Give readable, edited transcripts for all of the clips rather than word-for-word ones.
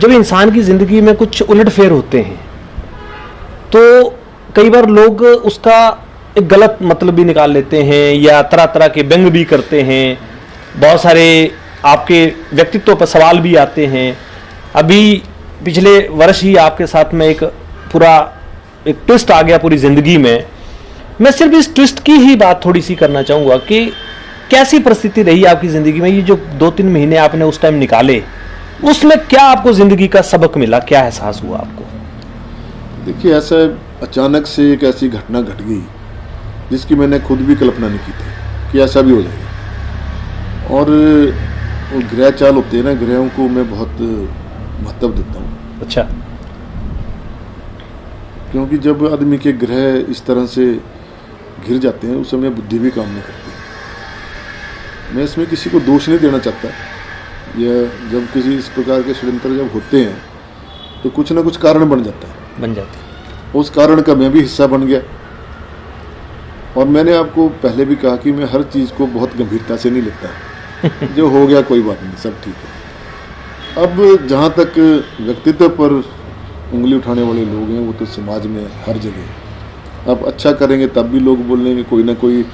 जब इंसान की ज़िंदगी में कुछ उलटफेर होते हैं तो कई बार लोग उसका एक गलत मतलब भी निकाल लेते हैं या तरह तरह के व्यंग भी करते हैं। बहुत सारे आपके व्यक्तित्व पर सवाल भी आते हैं। अभी पिछले वर्ष ही आपके साथ में एक ट्विस्ट आ गया पूरी ज़िंदगी में। मैं सिर्फ इस ट्विस्ट की ही बात थोड़ी सी करना चाहूँगा कि कैसी परिस्थिति रही आपकी ज़िंदगी में, ये जो 2-3 महीने आपने उस टाइम निकाले, उसमें क्या आपको ज़िंदगी का सबक मिला, क्या एहसास हुआ आपको? देखिए, ऐसा अचानक से एक ऐसी घटना घट गई जिसकी मैंने खुद भी कल्पना नहीं की थी कि ऐसा भी हो जाएगा। और ग्रह चाल होते हैं ना, ग्रहों को मैं बहुत महत्व देता हूँ। अच्छा। क्योंकि जब आदमी के ग्रह इस तरह से घिर जाते हैं उस समय बुद्धि भी काम नहीं करती। मैं इसमें किसी को दोष नहीं देना चाहता, या जब किसी इस प्रकार के षड्यंत्र जब होते हैं तो कुछ ना कुछ कारण बन जाता है। उस कारण का मैं भी हिस्सा बन गया। और मैंने आपको पहले भी कहा कि मैं हर चीज़ को बहुत गंभीरता से नहीं लेता। जो हो गया कोई बात नहीं, सब ठीक है। अब जहाँ तक व्यक्तित्व पर उंगली उठाने वाले लोग हैं वो तो समाज में हर जगह। अब अच्छा करेंगे तब भी लोग बोलेंगे, कोई ना कोई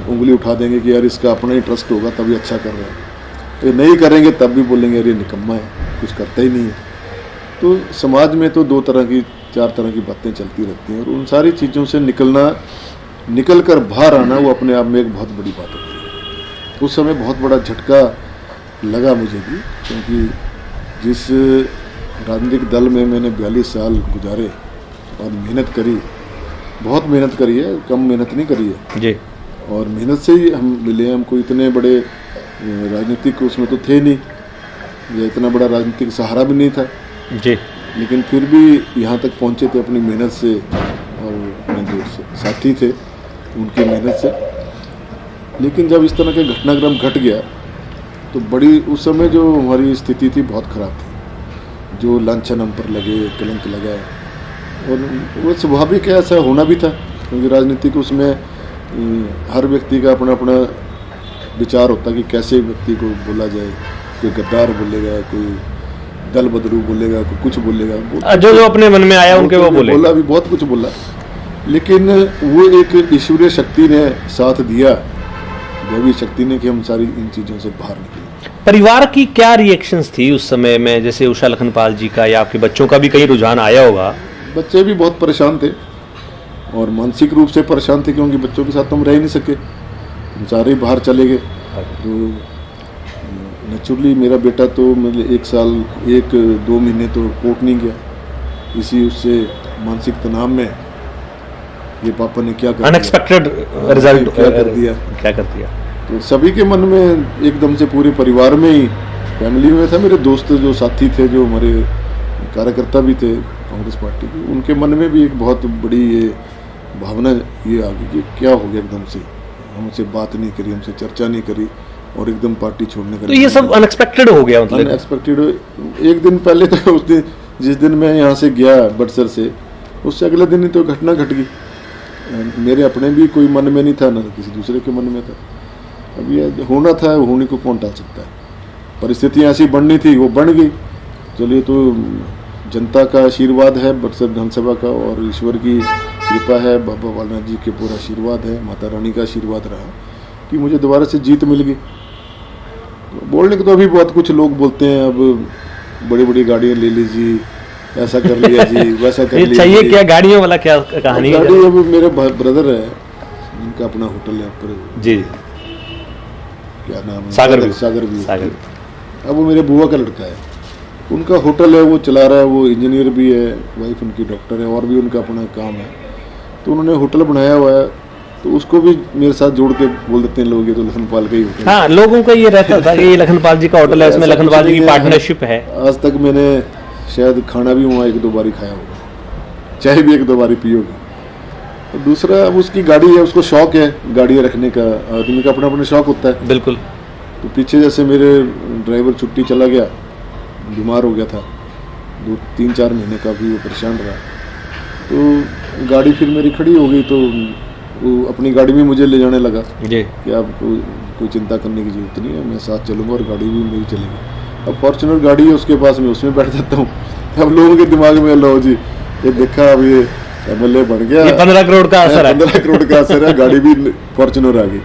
उंगली उठा देंगे कि यार इसका अपना ही ट्रस्ट होगा तभी अच्छा कर रहा है। तो नहीं करेंगे तब भी बोलेंगे यार ये निकम्मा है, कुछ करता ही नहीं है। तो समाज में तो 4 तरह की बातें चलती रहती हैं, और उन सारी चीज़ों से निकल कर बाहर आना वो अपने आप में एक बहुत बड़ी बात होती है। उस समय बहुत बड़ा झटका लगा मुझे भी, क्योंकि जिस राजनीतिक दल में मैंने 42 साल गुजारे और मेहनत करी, बहुत मेहनत करी है, कम मेहनत नहीं करी है जी। और मेहनत से ही हम मिले। हमको इतने बड़े राजनीतिक उसमें तो थे नहीं, या इतना बड़ा राजनीतिक सहारा भी नहीं था जी, लेकिन फिर भी यहाँ तक पहुँचे थे अपनी मेहनत से और अपने जो साथी थे उनकी मेहनत से। लेकिन जब इस तरह का घटनाक्रम घट गया तो बड़ी उस समय जो हमारी स्थिति थी बहुत ख़राब थी। जो लांछन हम पर लगे, कलंक लगा, और वो स्वाभाविक है, ऐसा होना भी था। क्योंकि राजनीतिक उसमें हर व्यक्ति का अपना अपना विचार होता कि कैसे व्यक्ति को बोला जाए। कोई गद्दार बोलेगा, कोई दल बदलू बोलेगा, कोई कुछ बोलेगा, जो अपने मन में आया उनके वो बोला भी, बहुत कुछ बोला। लेकिन वो एक ईश्वरीय शक्ति ने साथ दिया, दैवी शक्ति ने, कि हम सारी इन चीज़ों से बाहर निकले। परिवार की क्या रिएक्शंस थी उस समय में? जैसे उषा लखनपाल जी का या आपके बच्चों का भी कहीं रुझान आया होगा। बच्चे भी बहुत परेशान थे और मानसिक रूप से परेशान थे, क्योंकि बच्चों के साथ तो हम रह ही नहीं सके, हम सारे ही बाहर चले गए। तो नेचुरली मेरा बेटा तो मतलब 1 साल 1-2 महीने तो कोर्ट नहीं गया, इसी उससे मानसिक तनाव में ये पापा ने क्या कर अनएक्सपेक्टेड रिजल्ट क्या कर दिया। तो सभी के मन में एकदम से, पूरे परिवार में ही, फैमिली में था, मेरे दोस्त जो साथी थे, जो हमारे कार्यकर्ता भी थे कांग्रेस पार्टी के, उनके मन में भी एक बहुत बड़ी ये भावना ये आ गई कि क्या हो गया एकदम से, हमसे बात नहीं करी, हमसे चर्चा नहीं करी और एकदम पार्टी छोड़ने का। तो ये सब अनएक्सपेक्टेड हो गया, मतलब अनएक्सपेक्टेड। एक दिन पहले तो उस दिन जिस दिन मैं यहाँ से गया बड़सर से, उससे अगले दिन ही तो घटना घट गई। मेरे अपने भी कोई मन में नहीं था, ना किसी दूसरे के मन में था। अब ये होना था, होने को कौन टाल सकता है। परिस्थितियाँ ऐसी बननी थी, वो बन गई। चलिए, तो जनता का आशीर्वाद है बड़सर विधानसभा का, और ईश्वर की कृपा है, बाबा बालनाथ जी के पूरा आशीर्वाद है, माता रानी का आशीर्वाद रहा कि मुझे दोबारा से जीत मिल गई। तो बोलने को तो अभी बहुत कुछ लोग बोलते हैं, अब बड़ी बड़ी गाड़ियाँ ले लीजिए, ऐसा कर लिया जी, वैसा कर लिया। चाहिए क्या गाड़ियों वाला, क्या कहानी है? गाड़ी, अब मेरे ब्रदर है, उनका अपना होटल है ऊपर जी, क्या नाम है, सागर भी। अब वो मेरे बुआ का लड़का है, उनका होटल है, वो चला रहा है, वो इंजीनियर भी है, वाइफ उनकी डॉक्टर है, और भी उनका अपना काम है। तो उन्होंने होटल बनाया हुआ है, तो उसको भी मेरे साथ जोड़ के बोल देते हैं लोग, ये तो लखनपाल का ही होटल। हाँ, लोगों का ये रहता था कि ये लखनपाल जी का होटल है, उसमें लखनपाल जी की पार्टनरशिप है। आज तक मैंने शायद खाना भी वहाँ 1-2 बार खाया होगा, चाय भी 1-2 बार पी होगी। और दूसरा, अब उसकी गाड़ी है, उसको शौक है गाड़ियाँ रखने का, आदमी का अपना अपना शौक होता है। बिल्कुल। तो पीछे जैसे मेरे ड्राइवर छुट्टी चला गया, बीमार हो गया था, 2-3-4 महीने का भी वो परेशान रहा, तो गाड़ी फिर मेरी खड़ी हो गई। तो वो अपनी गाड़ी में मुझे ले जाने लगा जी, कि आप कोई चिंता करने की जरूरत नहीं है, मैं साथ चलूँगा और गाड़ी भी मेरी चलेगी। अब फॉर्च्यूनर गाड़ी है उसके पास, में उसमें बैठ जाता हूँ। अब लोगों के दिमाग में लो जी ये देखा, अब ये MLA बन गया, ये 15 करोड़ का असर है। 15 करोड़ का असर है, गाड़ी भी फॉर्च्यूनर आ गई।